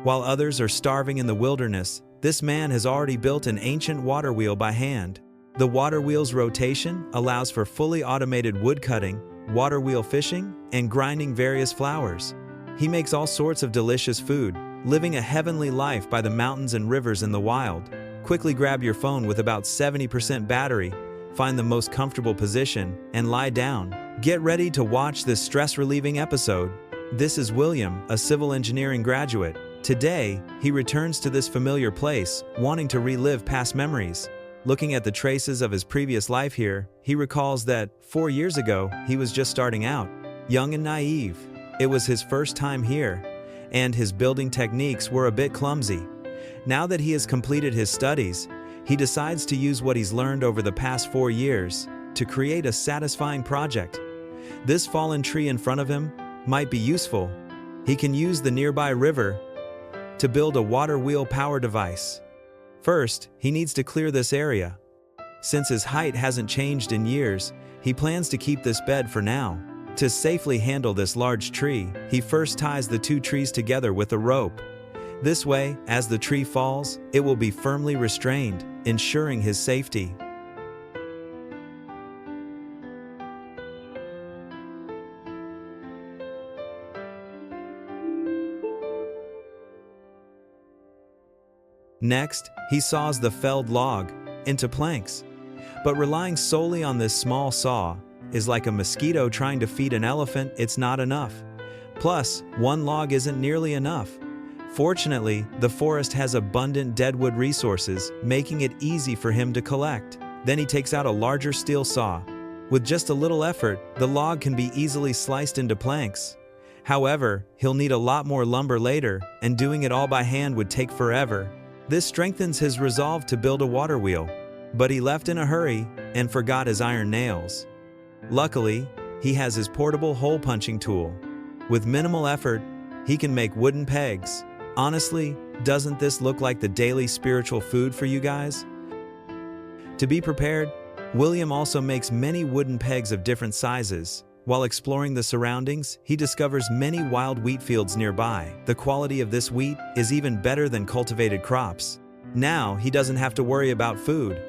While others are starving in the wilderness, this man has already built an ancient water wheel by hand. The water wheel's rotation allows for fully automated wood cutting, water wheel fishing, and grinding various flours. He makes all sorts of delicious food, living a heavenly life by the mountains and rivers in the wild. Quickly grab your phone with about 70% battery, find the most comfortable position, and lie down. Get ready to watch this stress-relieving episode. This is William, a civil engineering graduate. Today, he returns to this familiar place, wanting to relive past memories. Looking at the traces of his previous life here, he recalls that 4 years ago, he was just starting out, young and naive. It was his first time here, and his building techniques were a bit clumsy. Now that he has completed his studies, he decides to use what he's learned over the past 4 years to create a satisfying project. This fallen tree in front of him might be useful. He can use the nearby river to build a water wheel power device. First, he needs to clear this area. Since his height hasn't changed in years, he plans to keep this bed for now. To safely handle this large tree, he first ties the 2 trees together with a rope. This way, as the tree falls, it will be firmly restrained, ensuring his safety. Next, he saws the felled log into planks. But relying solely on this small saw is like a mosquito trying to feed an elephant. It's not enough. Plus, 1 log isn't nearly enough. Fortunately, the forest has abundant deadwood resources, making it easy for him to collect. Then he takes out a larger steel saw. With just a little effort, the log can be easily sliced into planks. However, he'll need a lot more lumber later, and doing it all by hand would take forever. This strengthens his resolve to build a water wheel. But he left in a hurry and forgot his iron nails. Luckily, he has his portable hole-punching tool. With minimal effort, he can make wooden pegs. Honestly, doesn't this look like the daily spiritual food for you guys? To be prepared, William also makes many wooden pegs of different sizes. While exploring the surroundings, he discovers many wild wheat fields nearby. The quality of this wheat is even better than cultivated crops. Now, he doesn't have to worry about food.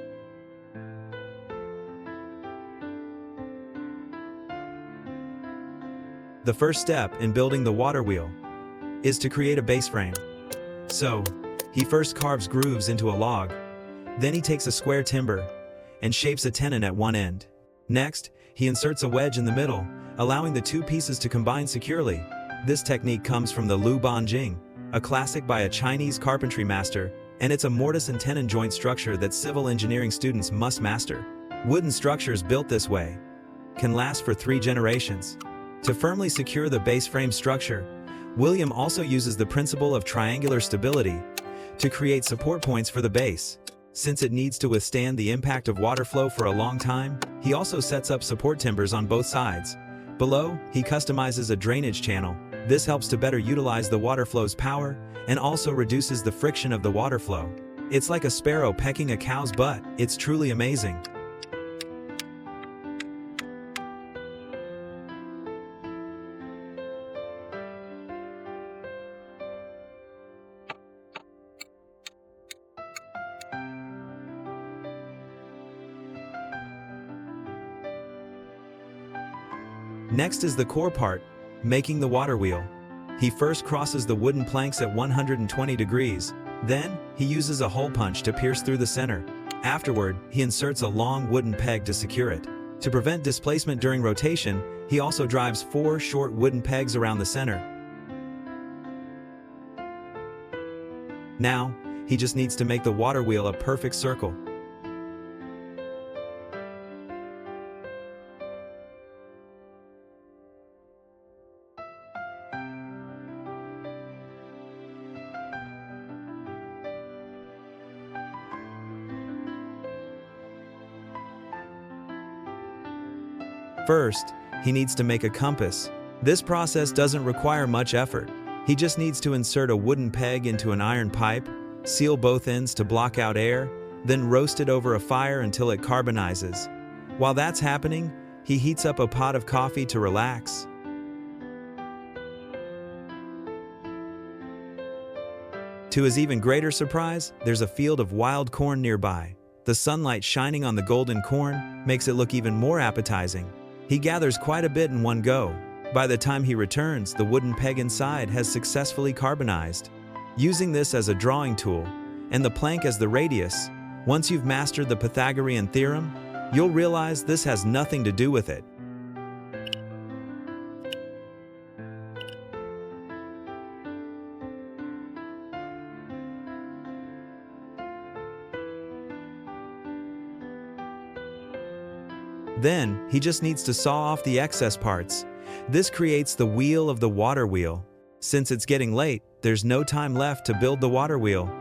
The first step in building the water wheel is to create a base frame. So, he first carves grooves into a log. Then he takes a square timber and shapes a tenon at one end. Next, he inserts a wedge in the middle, allowing the 2 pieces to combine securely. This technique comes from the Lu Banjing, a classic by a Chinese carpentry master, and it's a mortise and tenon joint structure that civil engineering students must master. Wooden structures built this way can last for 3 generations. To firmly secure the base frame structure, William also uses the principle of triangular stability to create support points for the base. Since it needs to withstand the impact of water flow for a long time, he also sets up support timbers on both sides. Below, he customizes a drainage channel. This helps to better utilize the water flow's power and also reduces the friction of the water flow. It's like a sparrow pecking a cow's butt. It's truly amazing. Next is the core part, making the water wheel. He first crosses the wooden planks at 120 degrees. Then, he uses a hole punch to pierce through the center. Afterward, he inserts a long wooden peg to secure it. To prevent displacement during rotation, he also drives 4 short wooden pegs around the center. Now, he just needs to make the water wheel a perfect circle. First, he needs to make a compass. This process doesn't require much effort. He just needs to insert a wooden peg into an iron pipe, seal both ends to block out air, then roast it over a fire until it carbonizes. While that's happening, he heats up a pot of coffee to relax. To his even greater surprise, there's a field of wild corn nearby. The sunlight shining on the golden corn makes it look even more appetizing. He gathers quite a bit in one go. By the time he returns, the wooden peg inside has successfully carbonized. Using this as a drawing tool, and the plank as the radius, once you've mastered the Pythagorean theorem, you'll realize this has nothing to do with it. Then, he just needs to saw off the excess parts. This creates the wheel of the water wheel. Since it's getting late, there's no time left to build the water wheel.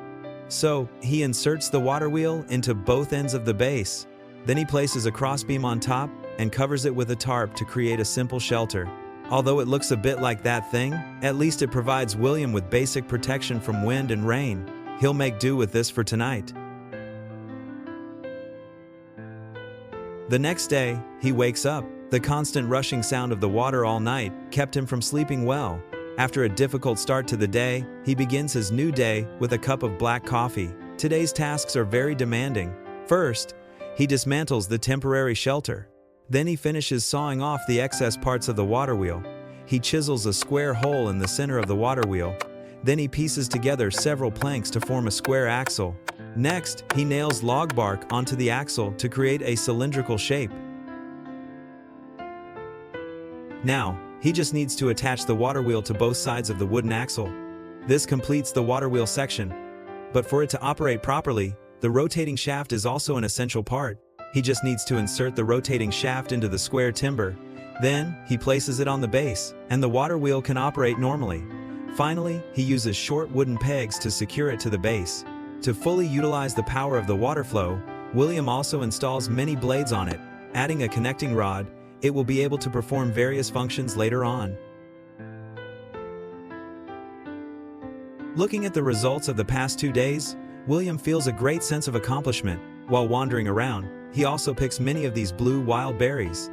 So, he inserts the water wheel into both ends of the base. Then he places a crossbeam on top and covers it with a tarp to create a simple shelter. Although it looks a bit like that thing, at least it provides William with basic protection from wind and rain. He'll make do with this for tonight. The next day, he wakes up. The constant rushing sound of the water all night kept him from sleeping well. After a difficult start to the day, he begins his new day with a cup of black coffee. Today's tasks are very demanding. First, he dismantles the temporary shelter. Then he finishes sawing off the excess parts of the water wheel. He chisels a square hole in the center of the water wheel. Then he pieces together several planks to form a square axle. Next, he nails log bark onto the axle to create a cylindrical shape. Now, he just needs to attach the water wheel to both sides of the wooden axle. This completes the water wheel section. But for it to operate properly, the rotating shaft is also an essential part. He just needs to insert the rotating shaft into the square timber. Then, he places it on the base, and the water wheel can operate normally. Finally, he uses short wooden pegs to secure it to the base. To fully utilize the power of the water flow, William also installs many blades on it. Adding a connecting rod, it will be able to perform various functions later on. Looking at the results of the past 2 days, William feels a great sense of accomplishment. While wandering around, he also picks many of these blue wild berries.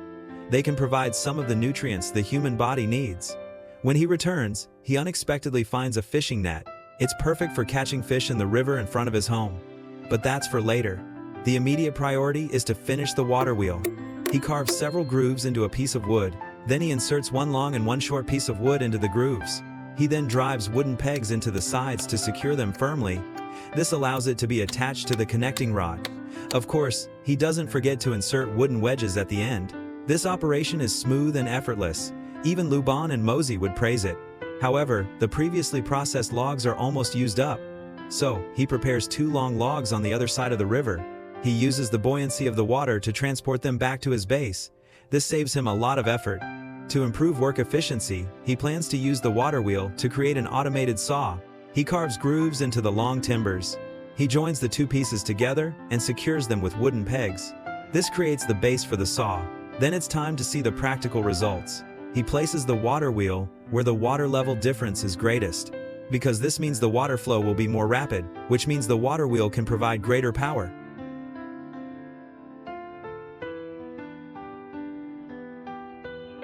They can provide some of the nutrients the human body needs. When he returns, he unexpectedly finds a fishing net. It's perfect for catching fish in the river in front of his home. But that's for later. The immediate priority is to finish the water wheel. He carves several grooves into a piece of wood. Then he inserts one long and one short piece of wood into the grooves. He then drives wooden pegs into the sides to secure them firmly. This allows it to be attached to the connecting rod. Of course, he doesn't forget to insert wooden wedges at the end. This operation is smooth and effortless. Even Luban and Mosey would praise it. However, the previously processed logs are almost used up. So, he prepares 2 long logs on the other side of the river. He uses the buoyancy of the water to transport them back to his base. This saves him a lot of effort. To improve work efficiency, he plans to use the water wheel to create an automated saw. He carves grooves into the long timbers. He joins the 2 pieces together and secures them with wooden pegs. This creates the base for the saw. Then it's time to see the practical results. He places the water wheel where the water level difference is greatest. Because this means the water flow will be more rapid, which means the water wheel can provide greater power.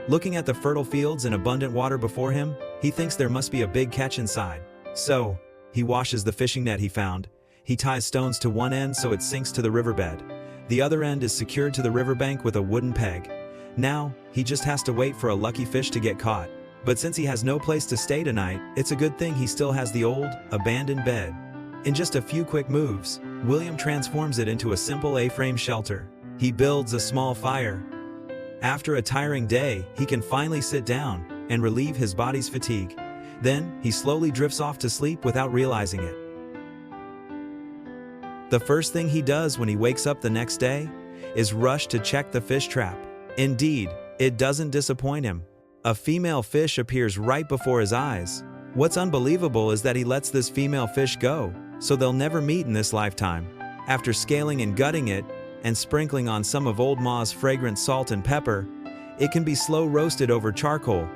Looking at the fertile fields and abundant water before him, he thinks there must be a big catch inside. So, he washes the fishing net he found. He ties stones to one end so it sinks to the riverbed. The other end is secured to the riverbank with a wooden peg. Now, he just has to wait for a lucky fish to get caught. But since he has no place to stay tonight, it's a good thing he still has the old, abandoned bed. In just a few quick moves, William transforms it into a simple A-frame shelter. He builds a small fire. After a tiring day, he can finally sit down and relieve his body's fatigue. Then, he slowly drifts off to sleep without realizing it. The first thing he does when he wakes up the next day is rush to check the fish trap. Indeed, it doesn't disappoint him. A female fish appears right before his eyes. What's unbelievable is that he lets this female fish go, so they'll never meet in this lifetime. After scaling and gutting it, and sprinkling on some of Old Ma's fragrant salt and pepper, it can be slow roasted over charcoal.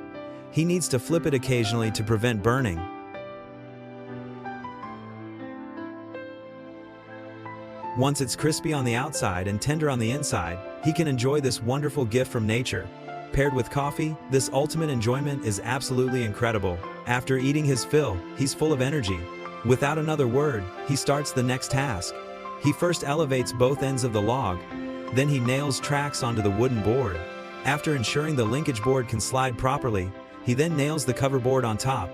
He needs to flip it occasionally to prevent burning. Once it's crispy on the outside and tender on the inside, he can enjoy this wonderful gift from nature. Paired with coffee, this ultimate enjoyment is absolutely incredible. After eating his fill, he's full of energy. Without another word, he starts the next task. He first elevates both ends of the log, then he nails tracks onto the wooden board. After ensuring the linkage board can slide properly, he then nails the cover board on top.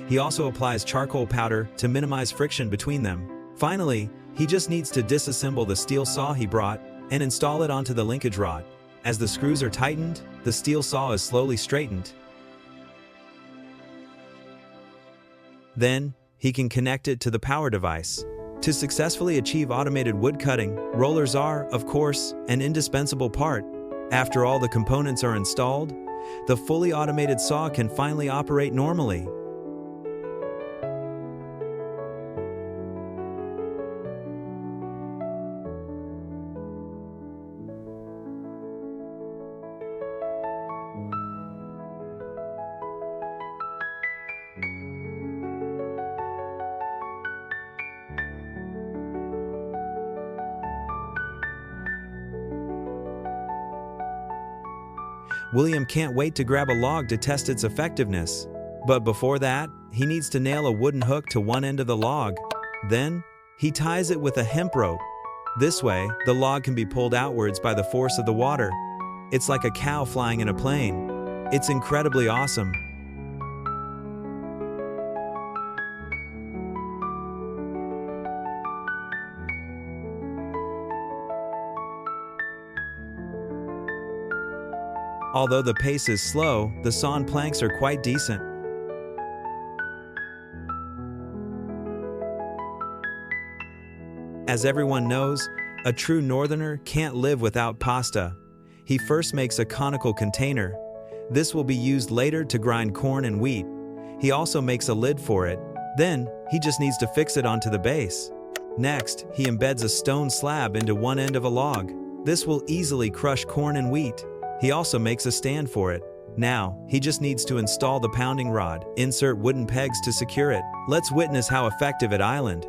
He also applies charcoal powder to minimize friction between them. Finally, he just needs to disassemble the steel saw he brought and install it onto the linkage rod. As the screws are tightened, the steel saw is slowly straightened. Then, he can connect it to the power device. To successfully achieve automated wood cutting, rollers are, of course, an indispensable part. After all the components are installed, the fully automated saw can finally operate normally. William can't wait to grab a log to test its effectiveness. But before that, he needs to nail a wooden hook to one end of the log. Then, he ties it with a hemp rope. This way, the log can be pulled outwards by the force of the water. It's like a cow flying in a plane. It's incredibly awesome. Although the pace is slow, the sawn planks are quite decent. As everyone knows, a true northerner can't live without pasta. He first makes a conical container. This will be used later to grind corn and wheat. He also makes a lid for it. Then, he just needs to fix it onto the base. Next, he embeds a stone slab into one end of a log. This will easily crush corn and wheat. He also makes a stand for it. Now, he just needs to install the pounding rod, insert wooden pegs to secure it. Let's witness how effective at Island.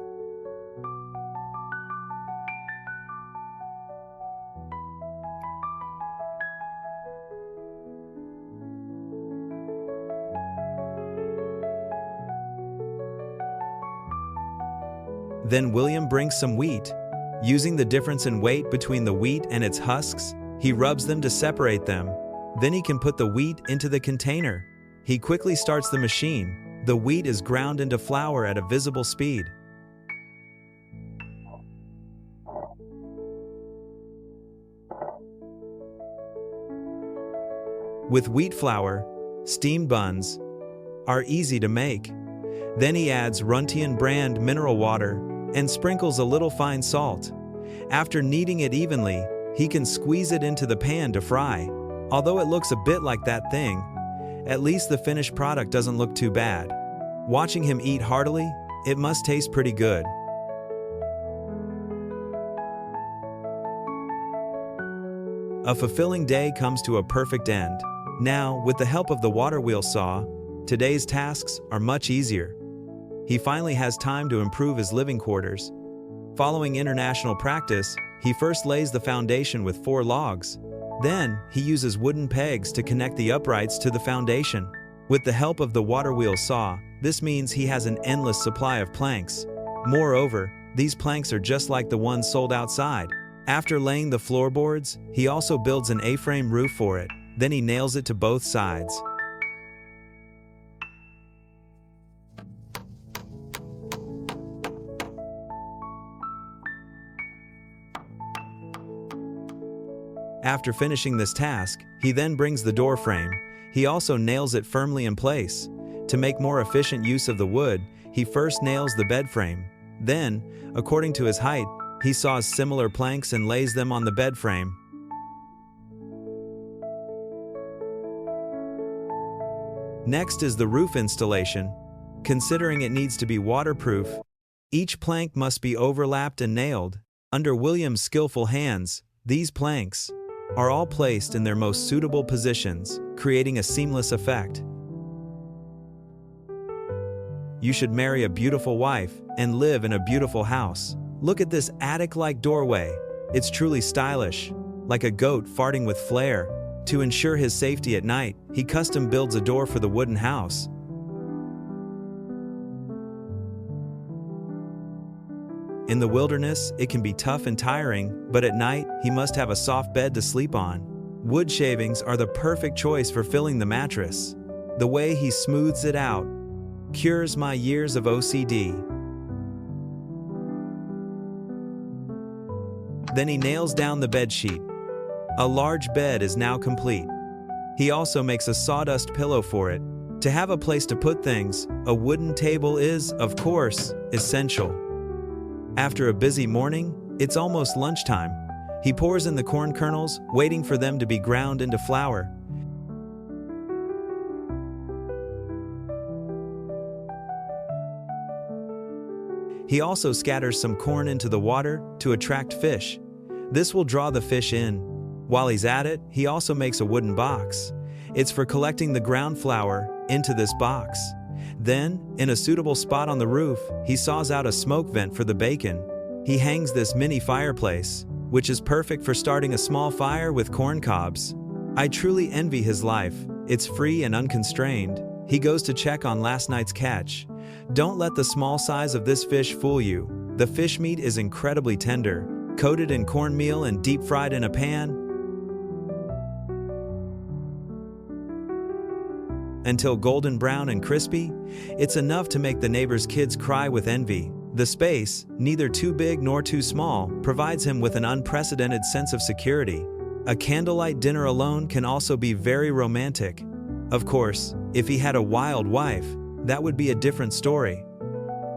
Then William brings some wheat. Using the difference in weight between the wheat and its husks, he rubs them to separate them. Then he can put the wheat into the container. He quickly starts the machine. The wheat is ground into flour at a visible speed. With wheat flour, steamed buns are easy to make. Then he adds Runtian brand mineral water and sprinkles a little fine salt. After kneading it evenly, he can squeeze it into the pan to fry. Although it looks a bit like that thing, at least the finished product doesn't look too bad. Watching him eat heartily, it must taste pretty good. A fulfilling day comes to a perfect end. Now, with the help of the waterwheel saw, today's tasks are much easier. He finally has time to improve his living quarters. Following international practice, he first lays the foundation with 4 logs. Then, he uses wooden pegs to connect the uprights to the foundation. With the help of the waterwheel saw, this means he has an endless supply of planks. Moreover, these planks are just like the ones sold outside. After laying the floorboards, he also builds an A-frame roof for it. Then he nails it to both sides. After finishing this task, he then brings the door frame. He also nails it firmly in place. To make more efficient use of the wood, he first nails the bed frame. Then, according to his height, he saws similar planks and lays them on the bed frame. Next is the roof installation. Considering it needs to be waterproof, each plank must be overlapped and nailed. Under William's skillful hands, these planks are all placed in their most suitable positions, creating a seamless effect. You should marry a beautiful wife and live in a beautiful house. Look at this attic-like doorway. It's truly stylish, like a goat farting with flair. To ensure his safety at night, he custom builds a door for the wooden house. In the wilderness, it can be tough and tiring, but at night, he must have a soft bed to sleep on. Wood shavings are the perfect choice for filling the mattress. The way he smooths it out cures my years of OCD. Then he nails down the bed sheet. A large bed is now complete. He also makes a sawdust pillow for it. To have a place to put things, a wooden table is, of course, essential. After a busy morning, it's almost lunchtime. He pours in the corn kernels, waiting for them to be ground into flour. He also scatters some corn into the water to attract fish. This will draw the fish in. While he's at it, he also makes a wooden box. It's for collecting the ground flour into this box. Then, in a suitable spot on the roof, he saws out a smoke vent for the bacon. He hangs this mini fireplace, which is perfect for starting a small fire with corn cobs. I truly envy his life. It's free and unconstrained. He goes to check on last night's catch. Don't let the small size of this fish fool you. The fish meat is incredibly tender, coated in cornmeal and deep fried in a pan until golden brown and crispy. It's enough to make the neighbor's kids cry with envy. The space, neither too big nor too small, provides him with an unprecedented sense of security. A candlelight dinner alone can also be very romantic. Of course, if he had a wild wife, that would be a different story.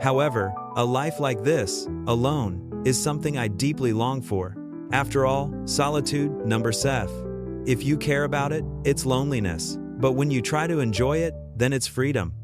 However, a life like this, alone, is something I deeply long for. After all, solitude, number Seth. If you care about it, it's loneliness. But when you try to enjoy it, then it's freedom.